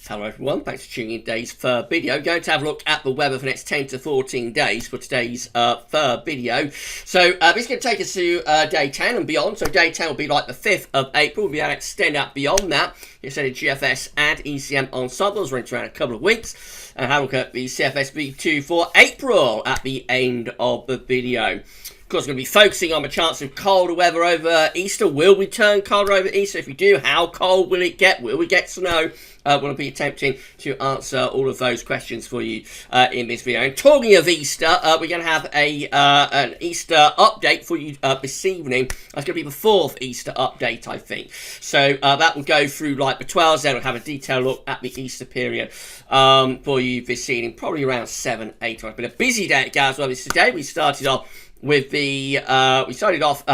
Hello everyone, thanks for tuning in today's third video. Going to have a look at the weather for the next 10 to 14 days for today's third video. So this is going to take us to day 10 and beyond. So day 10 will be like the 5th of April. We'll be able to extend out beyond that. Instead of GFS and ECM ensembles, running around a couple of weeks. And have a look at the CFS V2 for April at the end of the video. Of course, we're going to be focusing on the chance of colder weather over Easter. Will we turn colder over Easter? If we do, how cold will it get? Will we get snow? We'll be attempting to answer all of those questions for you in this video. And talking of Easter, we're going to have an Easter update for you this evening. That's going to be the 4th Easter update, I think. So that will go through like the 12s. Then we'll have a detailed look at the Easter period for you this evening, probably around 7, 8. It's been a busy day at GavsWeatherVids today. We started off with the ECM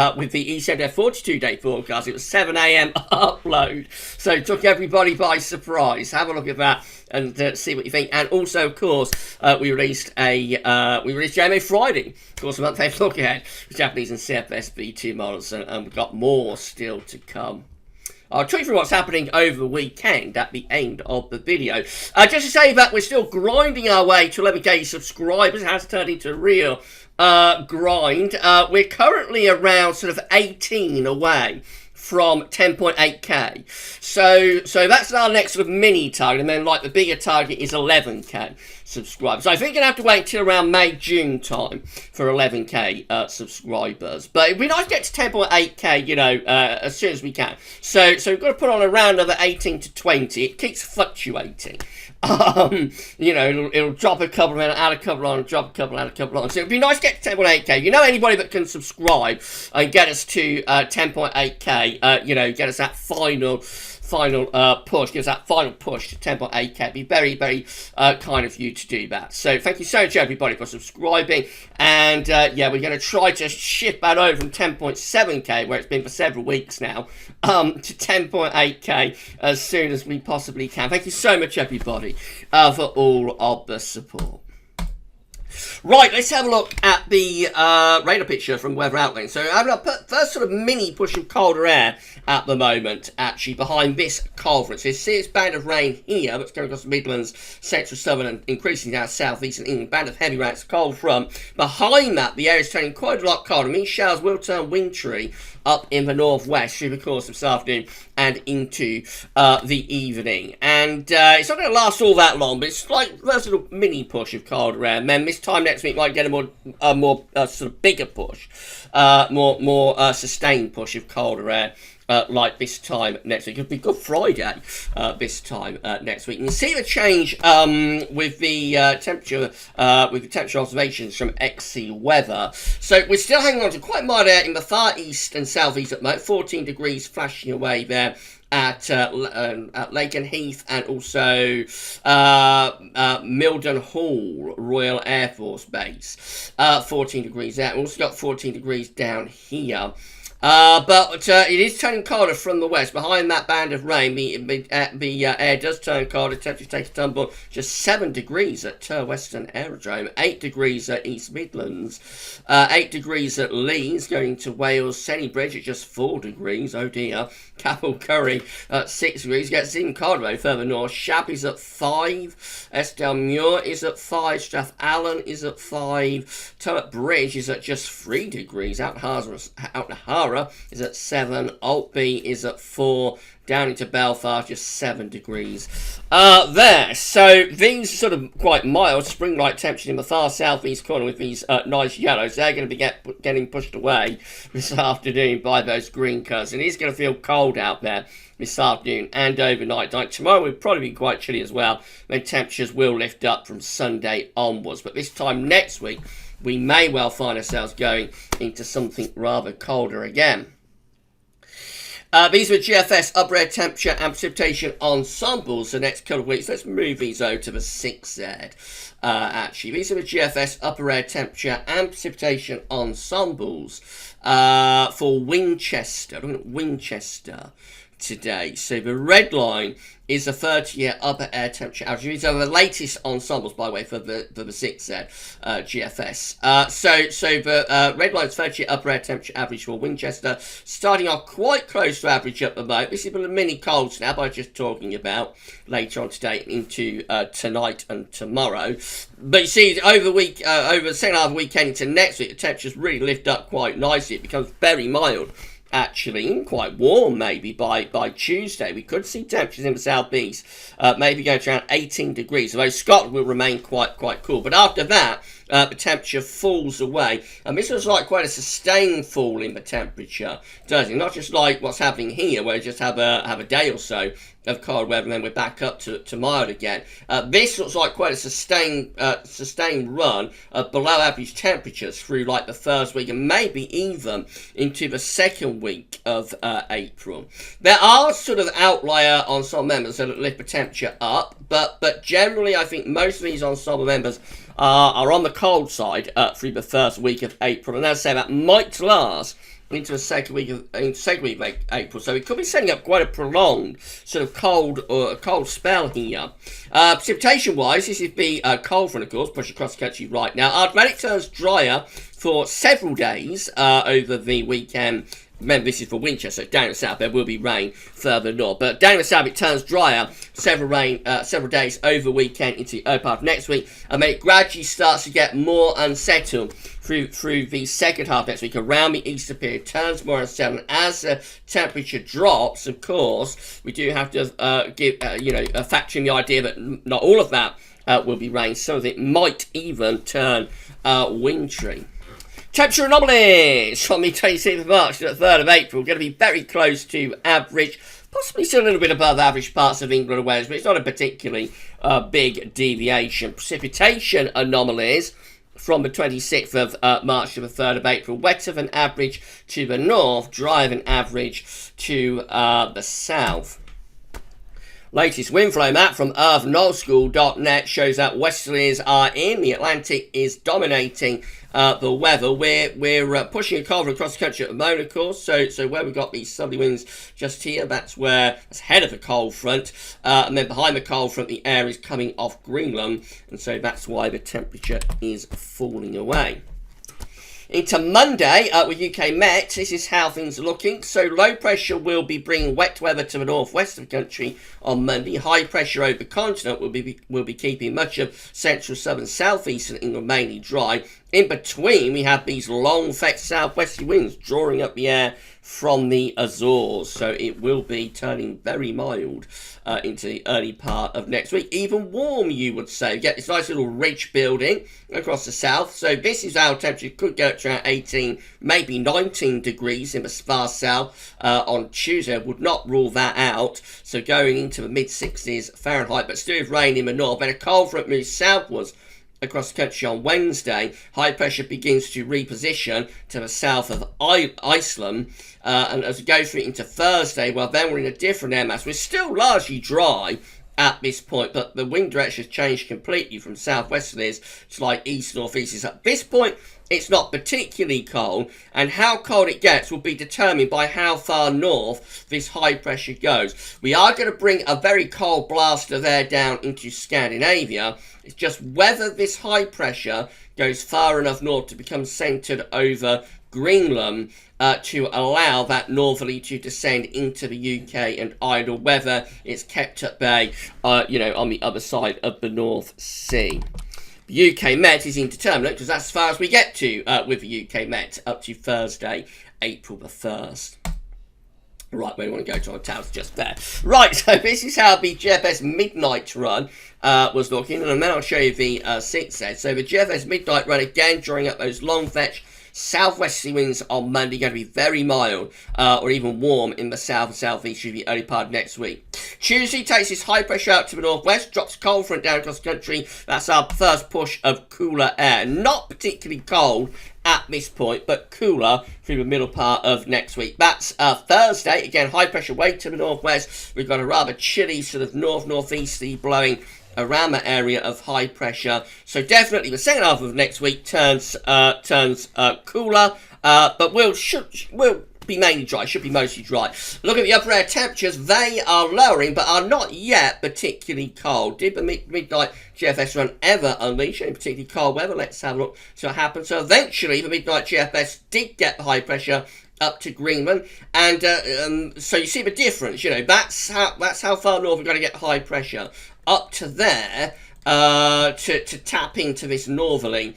42-day forecast. It was 7 AM upload, so it took everybody by surprise. Have a look at that and see what you think. And also, of course, we released JMA Friday, of course, a month-end look ahead with Japanese and CFS V2 models, and we've got more still to come. I'll talk you through what's happening over the weekend at the end of the video. Just to say that we're still grinding our way to 11k subscribers. It has turned into a real grind. We're currently around sort of 18 away from 10.8k. So that's our next sort of mini target, and then like the bigger target is 11k subscribers. So I think you're going to have to wait until around May, June time for 11k subscribers. But it'd be nice to get to 10.8k, you know, as soon as we can. So we've got to put on around another 18 to 20. It keeps fluctuating. You know, it'll drop a couple and add a couple on, drop a couple, add a couple on. So it'd be nice to get to 10.8k. You know, anybody that can subscribe and get us to 10.8k, you know, get us that final push, give us that final push to 10.8k. It'd be very, very kind of you to do that. So thank you so much, everybody, for subscribing. And yeah, we're going to try to shift that over from 10.7k, where it's been for several weeks now, to 10.8k as soon as we possibly can. Thank you so much, everybody, for all of the support. Right, let's have a look at the radar picture from Weather Outlet. So having a first sort of mini push of colder air at the moment, actually, behind this cold front. So you see this band of rain here that's going across the Midlands, central, southern, and increasing down south-east and England. Band of heavy rain, it's cold front. Behind that, the air is turning quite a lot colder. It means showers will turn wintry up in the northwest through the course of this afternoon and into the evening. And it's not going to last all that long, but it's like a sort of mini push of colder air. And then this time next week might get a more sort of bigger push, more sustained push of colder air. Like this time next week. It'll be Good Friday this time next week. And you see the change with the temperature observations from XC Weather. So we're still hanging on to quite mild air in the far east and southeast at the moment. 14 degrees flashing away there at Laken Heath and also Milden Hall Royal Air Force Base. 14 degrees there. We've also got 14 degrees down here. But it is turning colder from the west. Behind that band of rain, the air does turn colder. Temperature takes a tumble. Just 7 degrees at Western Aerodrome. 8 degrees at East Midlands. 8 degrees at Leeds, going to Wales. Senny Bridge at just 4 degrees. Oh dear. Capel Curry at 6 degrees. Gets even colder further north. Shap is at 5. Estelmuir is at 5. Strathallan is at 5. Turret Bridge is at just 3 degrees. Outnahara is at 7. Altby is at 4. Down into Belfast, just 7 degrees there. So these sort of quite mild spring-like temperatures in the far southeast corner with these nice yellows, they're going to be getting pushed away this afternoon by those green colours. And it is going to feel cold out there this afternoon and overnight. Like tomorrow will probably be quite chilly as well. Then temperatures will lift up from Sunday onwards. But this time next week, we may well find ourselves going into something rather colder again. These were GFS upper air temperature and precipitation ensembles the next couple of weeks. Let's move these over to the 6Z. Actually, these are the GFS upper air temperature and precipitation ensembles for Winchester. Winchester today. So the red line is the 30-year upper air temperature average. These are the latest ensembles, by the way, for the 6Z GFS. So the red line is 30-year upper air temperature average for Winchester, starting off quite close to average at the moment. This is a mini cold snap I was just talking about later on today into tonight and tomorrow. But you see, over the second half of the weekend into next week, the temperatures really lift up quite nicely. It becomes very mild, actually, and quite warm maybe by Tuesday. We could see temperatures in the southeast maybe going to around 18 degrees, although Scotland will remain quite cool. But after that, the temperature falls away, and this looks like quite a sustained fall in the temperature, doesn't it? Not just like what's happening here, where we just have a day or so of cold weather and then we're back up to mild again. This looks like quite a sustained run of below average temperatures through like the first week and maybe even into the second week of April. There are sort of outlier ensemble members that lift the temperature up, but generally I think most of these ensemble members are on the cold side through the first week of April, and as I say, that might last into the second week of April. So we could be setting up quite a prolonged sort of cold spell here. Precipitation wise, this is the cold front, of course, pushing across the country right now. Our Atlantic turns drier for several days over the weekend. Remember, this is for Winchester, so down in the south there will be rain further north. But down in the south it turns drier several days over the weekend into the early part of next week. And then it gradually starts to get more unsettled through the second half next week. Around the Easter period turns more unsettled. And as the temperature drops, of course, we do have to factor in the idea that not all of that will be rain. Some of it might even turn wintry. Temperature anomalies from the 26th of March to the 3rd of April. Going to be very close to average, possibly still a little bit above average parts of England and Wales, but it's not a particularly big deviation. Precipitation anomalies from the 26th of March to the 3rd of April. Wetter than average to the north, drier than average to the south. Latest wind flow map from earthnullschool.net shows that westerlies are in. The Atlantic is dominating the weather. We're pushing a cold front across the country at the moment, of course. So where we've got these southerly winds just here, that's ahead of the cold front. And then behind the cold front, the air is coming off Greenland. And so that's why the temperature is falling away. Into Monday with UK Met, this is how things are looking. So low pressure will be bringing wet weather to the northwest of the country on Monday. High pressure over the continent will be keeping much of central, southern, southeastern England mainly dry. In between, we have these long fetched southwesterly winds drawing up the air from the Azores. So it will be turning very mild into the early part of next week. Even warm, you would say. You get this nice little ridge building across the south. So this is our temperature. Could go to around 18, maybe 19 degrees in the far south on Tuesday. I would not rule that out. So going into the mid-60s Fahrenheit, but still with rain in the north. Then a cold front moves southwards across the country on Wednesday. High pressure begins to reposition to the south of Iceland. And as we go through into Thursday, well, then we're in a different air mass. We're still largely dry at this point, but the wind direction has changed completely from southwesterlies to like east-northeasters. At this point, it's not particularly cold, and how cold it gets will be determined by how far north this high pressure goes. We are going to bring a very cold blaster there down into Scandinavia. It's just whether this high pressure goes far enough north to become centred over Greenland to allow that northerly to descend into the UK and Ireland, or whether it's kept at bay, on the other side of the North Sea. The UK Met is indeterminate because that's as far as we get to with the UK Met up to Thursday, April the 1st. Right, where we want to go to our towers just there. Right, so this is how the GFS midnight run was looking, and then I'll show you the 6Z. So the GFS midnight run again, drawing up those long fetch southwesterly winds on Monday, going to be very mild or even warm in the south and southeast through the early part of next week. Tuesday takes this high pressure out to the northwest, drops cold front down across the country. That's our first push of cooler air. Not particularly cold at this point, but cooler through the middle part of next week. That's Thursday. Again, high pressure way to the northwest. We've got a rather chilly sort of northeasterly blowing around that area of high pressure. So definitely the second half of next week turns cooler, but we'll be mainly dry, should be mostly dry. Look at the upper air temperatures, they are lowering, but are not yet particularly cold. Did the midnight GFS run ever unleash any particularly cold weather? Let's have a look, see what happened. So eventually, the midnight GFS did get the high pressure up to Greenland, and so you see the difference. You know, that's how far north we're going to get high pressure up to there. To tap into this northerly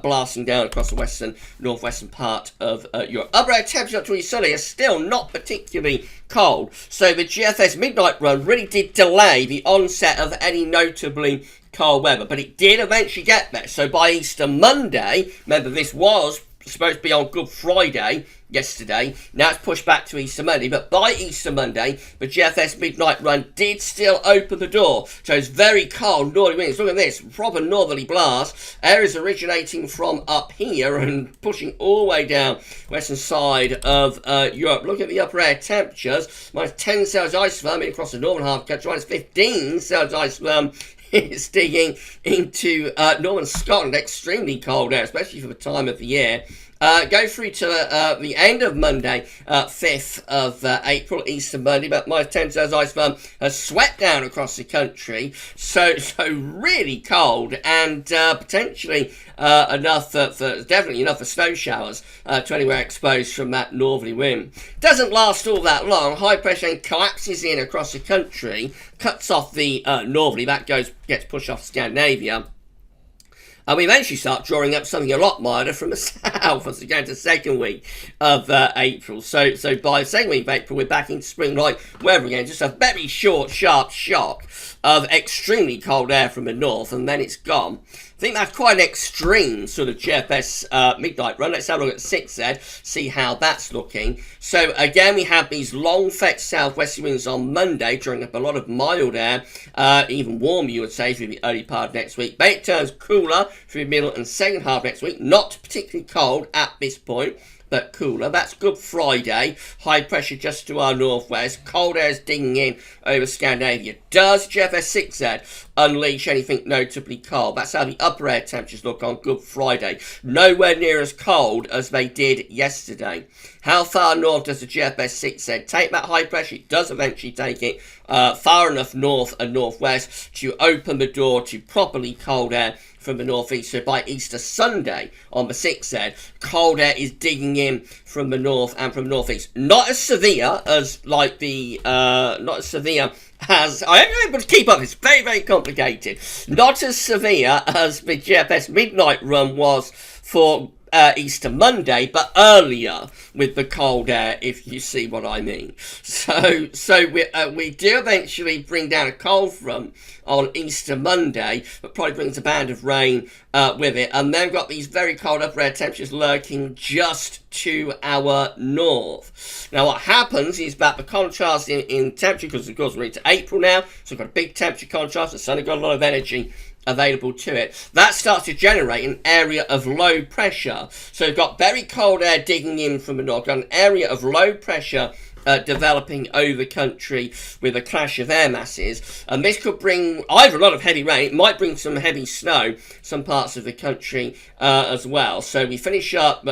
blasting down across the northwestern part of Europe. Upper air temperatures up to Italy are still not particularly cold, so the GFS midnight run really did delay the onset of any notably cold weather, but it did eventually get there. So by Easter Monday, remember this was supposed to be on Good Friday yesterday, now it's pushed back to Easter Monday, but by Easter Monday the GFS midnight run did still open the door. So it's very cold northerly winds. Look at this, proper northerly blast, areas originating from up here and pushing all the way down western side of Europe. Look at the upper air temperatures, minus 10 Celsius isotherm across the northern half of the country, minus 15 Celsius isotherm is digging into northern Scotland. Extremely cold air, especially for the time of the year. Go through to the end of Monday, 5th of April, Easter Monday, but minus 10 Celsius isotherm has swept down across the country, so really cold, and potentially definitely enough for snow showers to anywhere exposed from that northerly wind. Doesn't last all that long. High pressure collapses in across the country, cuts off the northerly, that gets pushed off Scandinavia. And we eventually start drawing up something a lot milder from the south as we go into the second week of April. So by the second week of April, we're back into spring-like weather again. Just a very short, sharp shock of extremely cold air from the north, and then it's gone. I think that's quite an extreme sort of GFS midnight run. Let's have a look at 6Z, see how that's looking. So again, we have these long fetched southwesterly winds on Monday, drawing up a lot of mild air, even warm you would say, through the early part of next week. But it turns cooler through the middle and second half next week. Not particularly cold at this point, but cooler. That's Good Friday. High pressure just to our northwest. Cold air is digging in over Scandinavia. Does GFS 6Z unleash anything notably cold? That's how the upper air temperatures look on Good Friday. Nowhere near as cold as they did yesterday. How far north does the GFS 6Z take that high pressure? It does eventually take it far enough north and northwest to open the door to properly cold air from the northeast. So by Easter Sunday on the 6Z, cold air is digging in from the north and from the northeast. Not as severe as like the not as severe as I am able to keep up. It's very, very complicated. Not as severe as the GFS midnight run was for Easter Monday, but earlier with the cold air, if you see what I mean. So we do eventually bring down a cold front on Easter Monday, but probably brings a band of rain with it, and then we've got these very cold upper air temperatures lurking just to our north. Now what happens is that the contrast in temperature, because of course we're into April now, so we've got a big temperature contrast, the sun has got a lot of energy available to it. That starts to generate an area of low pressure. So we've got very cold air digging in from the north, got an area of low pressure developing over the country with a clash of air masses, and this could bring either a lot of heavy rain, it might bring some heavy snow, some parts of the country as well. So we finish up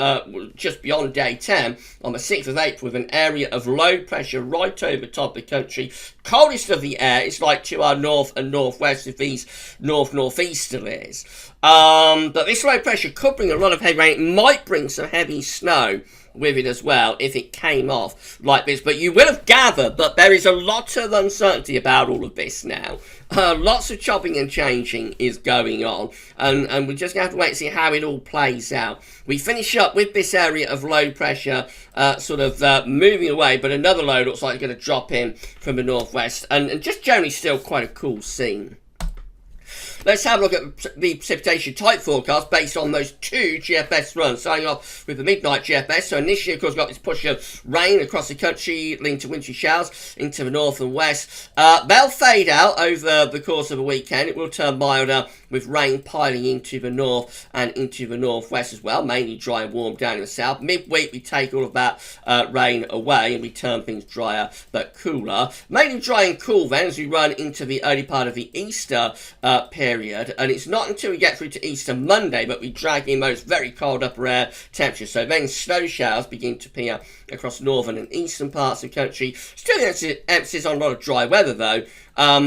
just beyond day 10 on the 6th of April with an area of low pressure right over top of the country. Coldest of the air is like to our north and northwest of these northeasterlies. But this low pressure could bring a lot of heavy rain. It might bring some heavy snow with it as well if it came off like this. But you will have gathered that there is a lot of uncertainty about all of this now. Lots of chopping and changing is going on, and we're just going to have to wait and see how it all plays out. We finish up with this area of low pressure moving away, but another low looks like it's going to drop in from the northwest, and just generally still quite a cool scene. Let's have a look at the precipitation type forecast based on those two GFS runs. Starting off with the midnight GFS. So initially, of course, we've got this push of rain across the country, linked to wintry showers into the north and west. They'll fade out over the course of the weekend. It will turn milder with rain piling into the north and into the northwest as well. Mainly dry and warm down in the south. Midweek, we take all of that rain away and we turn things drier but cooler. Mainly dry and cool then as we run into the early part of the Easter period, and it's not until we get through to Easter Monday but we drag in those very cold upper air temperatures. So then snow showers begin to appear across northern and eastern parts of the country. Still emphasis on a lot of dry weather though,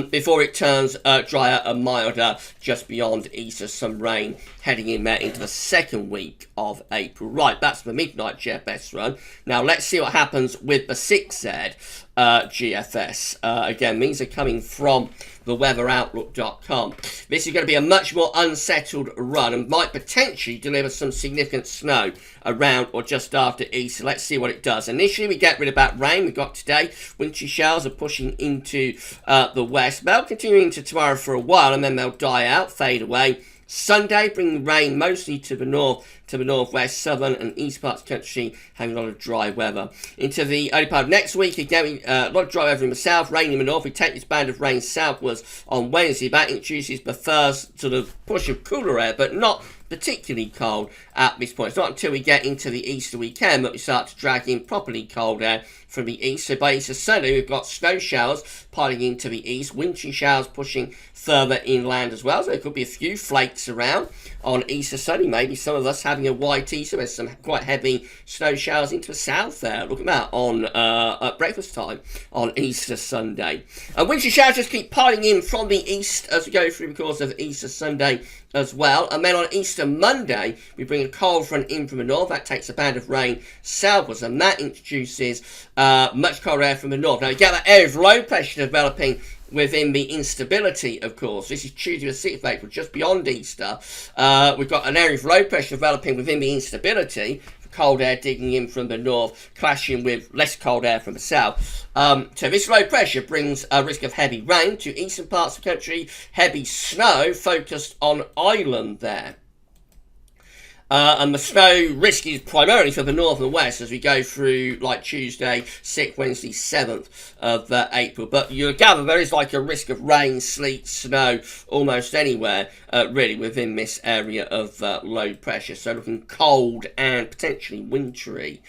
before it turns drier and milder just beyond Easter. Some rain heading in there into the second week of April. Right, that's the midnight GFS run. Now let's see what happens with the 6Z GFS. Again, these are coming from theweatheroutlook.com. This is going to be a much more unsettled run and might potentially deliver some significant snow around or just after Easter. Let's see what it does. Initially, we get rid of that rain we got today. Wintry showers are pushing into the west. They'll continue into tomorrow for a while and then they'll die out, fade away. Sunday, bringing rain mostly to the north, to the northwest, southern and east parts of the country, having a lot of dry weather. Into the early part of next week, again, a lot of dry weather in the south, rain in the north. We take this band of rain southwards on Wednesday. That introduces the first sort of push of cooler air, but not particularly cold at this point. It's not until we get into the Easter weekend that we start to drag in properly cold air from the east. So by Easter Sunday, we've got snow showers piling into the east, wintry showers pushing further inland as well. So there could be a few flakes around on Easter Sunday. Maybe some of us having a white Easter. There's some quite heavy snow showers into the south there. Look at that on at breakfast time on Easter Sunday. And wintry showers just keep piling in from the east as we go through the course of Easter Sunday as well. And then on Easter Monday, we bring a cold front in from the north. That takes a band of rain southwards, and that introduces much colder air from the north. Now, you get that area of low pressure developing within the instability, of course. This is Tuesday the 6th of April, just beyond Easter. We've got an area of low pressure developing within the instability. Cold air digging in from the north, clashing with less cold air from the south. So this low pressure brings a risk of heavy rain to eastern parts of the country, heavy snow focused on Ireland there. And the snow risk is primarily for the north and west as we go through like Tuesday, 6th, Wednesday, 7th of April. But you'll gather there is like a risk of rain, sleet, snow almost anywhere really within this area of low pressure. So looking cold and potentially wintry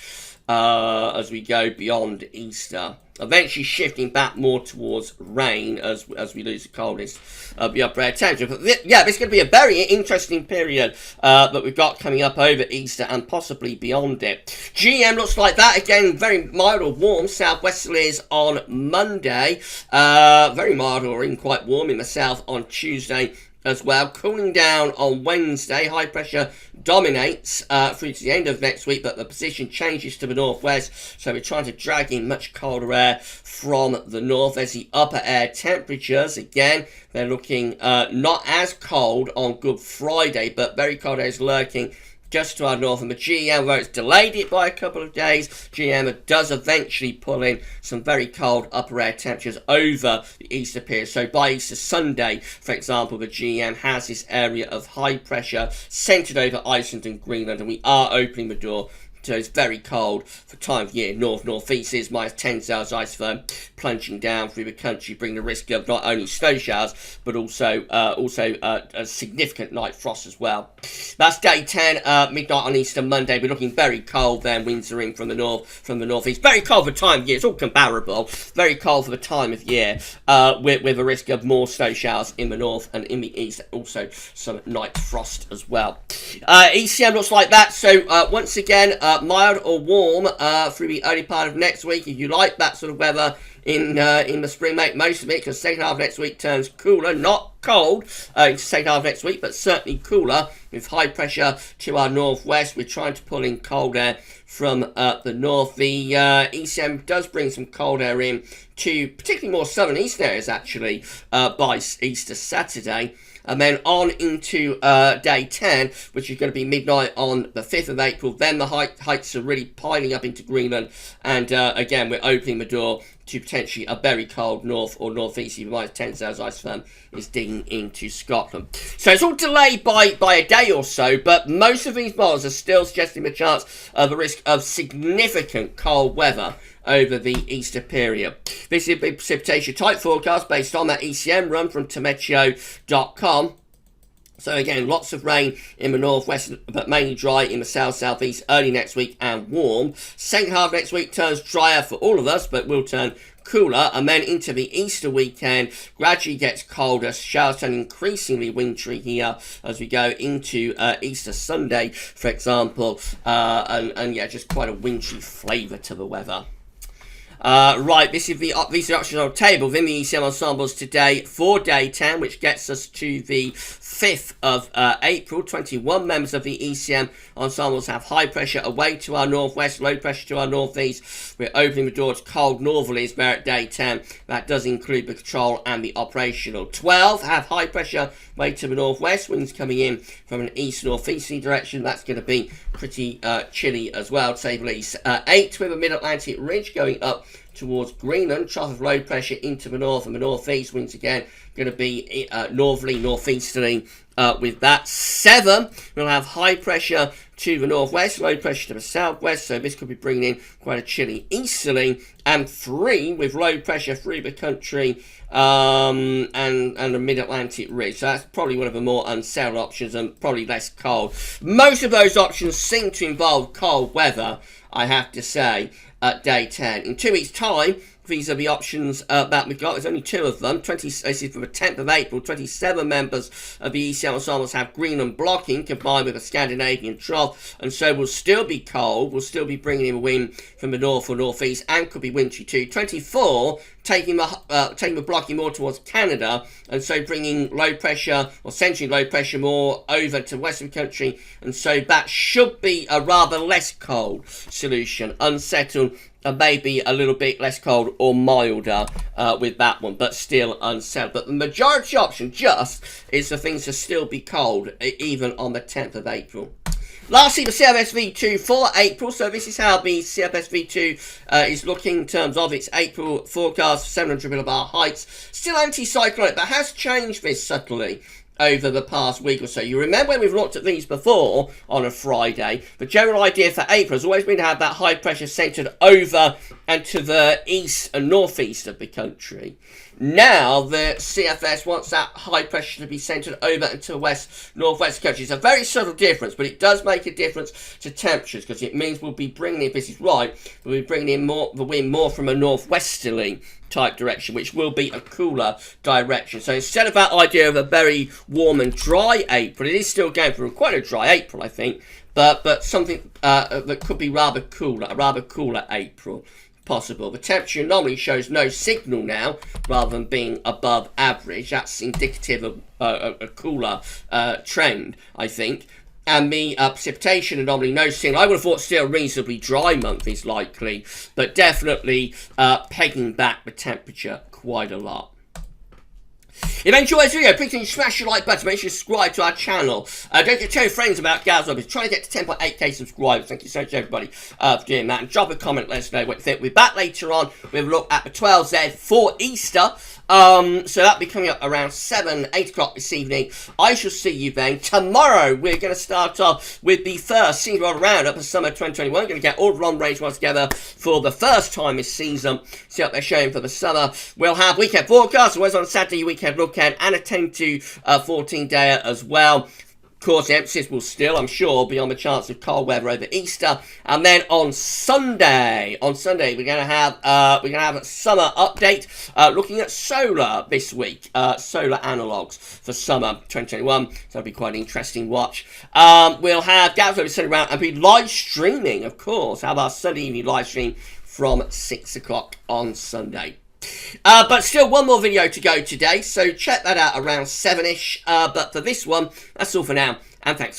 as we go beyond Easter. Eventually shifting back more towards rain as we lose the coldest of the upper air temperature. But this is going to be a very interesting period that we've got coming up over Easter and possibly beyond it. GM looks like that. Again, very mild or warm southwesterlies on Monday. Very mild or even quite warm in the south on Tuesday as well. Cooling down on Wednesday. High pressure dominates through to the end of next week, but the position changes to the northwest, so we're trying to drag in much colder air from the north. There's the upper air temperatures. Again, they're looking not as cold on Good Friday, but very cold air is lurking just to our north, and the GM, where it's delayed it by a couple of days, GM does eventually pull in some very cold upper air temperatures over the Easter period. So by Easter Sunday, for example, the GM has this area of high pressure centred over Iceland and Greenland, and we are opening the door. So it's very cold for time of year. North-northeast is minus 10 Celsius ice firm, plunging down through the country, bringing the risk of not only snow showers, but also a significant night frost as well. That's day 10, midnight on Easter Monday. We're looking very cold then, winds are in from the northeast. Very cold for time of year. It's all comparable. Very cold for the time of year, with a risk of more snow showers in the north and in the east. Also some night frost as well. ECM looks like that. So once again, mild or warm through the early part of next week. If you like that sort of weather in the spring, make most of it, because second half of next week turns cooler, not cold in the second half of next week, but certainly cooler with high pressure to our northwest. We're trying to pull in cold air from the north. The ECM does bring some cold air in to particularly more southern east areas actually by Easter Saturday. And then on into day 10, which is going to be midnight on the 5th of April. Then the heights are really piling up into Greenland. And again, we're opening the door to potentially a very cold north or northeast, even minus 10 Celsius ice firm is digging into Scotland. So it's all delayed by a day or so, but most of these models are still suggesting the chance of a risk of significant cold weather over the Easter period. This is a big precipitation type forecast based on that ECM run from Meteo.com. So again, lots of rain in the northwest, but mainly dry in the south-southeast early next week and warm. Second half next week turns drier for all of us, but will turn cooler, and then into the Easter weekend, gradually gets colder, showers turn increasingly wintry here as we go into Easter Sunday, for example, and yeah, just quite a wintry flavour to the weather. Right, these are the options on the table within the ECM ensembles today for day 10, which gets us to the 5th of April. 21 members of the ECM ensembles have high pressure away to our northwest, low pressure to our northeast. We're opening the door to cold northerlies there at day 10. That does include the control and the operational. 12 have high pressure away to the northwest, winds coming in from an east-northeasterly direction. That's going to be pretty chilly as well, to say the least. 8 with a mid-Atlantic ridge going up towards Greenland, trough of low pressure into the north and the northeast. Winds again going to be northerly, northeasterly with that. 7, we'll have high pressure to the northwest, low pressure to the southwest, so this could be bringing in quite a chilly easterly. And 3, with low pressure through the country and the mid-Atlantic ridge. So that's probably one of the more unsettled options and probably less cold. Most of those options seem to involve cold weather, I have to say, at day 10. In 2 weeks' time, these are the options that we've got. There's only 2 of them. This is for the 10th of April. 27 members of the ECM ensembles have Greenland blocking combined with a Scandinavian trough, and so will still be cold. We'll still be bringing in wind from the north or northeast, and could be wintry too. 24 taking the blocking more towards Canada, and so bringing low pressure or centering low pressure more over to western country, and so that should be a rather less cold solution, unsettled. Maybe a little bit less cold or milder with that one, but still unsettled. But the majority option just is for things to still be cold, even on the 10th of April. Lastly, the CFS-V2 for April. So this is how the CFS-V2 is looking in terms of its April forecast, 700 millibar heights. Still anticyclonic, but has changed this subtly over the past week or so. You remember when we've looked at these before on a Friday, the general idea for April has always been to have that high pressure centred over and to the east and northeast of the country. Now the CFS wants that high pressure to be centred over and to the west, northwest country. It's a very subtle difference, but it does make a difference to temperatures, because it means we'll be bringing in, if this is right, we'll be bringing in the wind more from a northwesterly type direction, which will be a cooler direction. So instead of that idea of a very warm and dry April, it is still going for quite a dry April, I think, but something that could be rather cooler, a rather cooler April possible. The temperature anomaly shows no signal now, rather than being above average. That's indicative of a cooler trend, I think. And the precipitation anomaly, no signal. I would have thought still a reasonably dry month is likely, but definitely pegging back the temperature quite a lot. If you enjoyed this video, please smash your like button. Make sure you subscribe to our channel. Don't forget to tell your friends about GavsWeatherVids. Trying to get to 10.8k subscribers. Thank you so much, everybody, for doing that. And drop a comment, let us know what you think. We'll be back later on with a look at the 12Z for Easter. So that'll be coming up around 8 o'clock this evening. I shall see you then. Tomorrow, we're going to start off with the first season rod roundup of summer 2021. We're going to get all the long-range ones together for the first time this season. See what they're showing for the summer. We'll have weekend forecasts, always on Saturday, weekend look at, and a 10 to 14 day as well. Of course, the emphasis will still, I'm sure, be on the chance of cold weather over Easter. And then on Sunday, we're going to have a summer update, looking at solar this week, solar analogues for summer 2021. So that'll be quite an interesting watch. We'll have GavsWeatherVids sitting around and be live streaming, of course, have our Sunday evening live stream from 6 o'clock on Sunday. But still one more video to go today, so check that out around 7ish. But for this one, that's all for now, and thanks.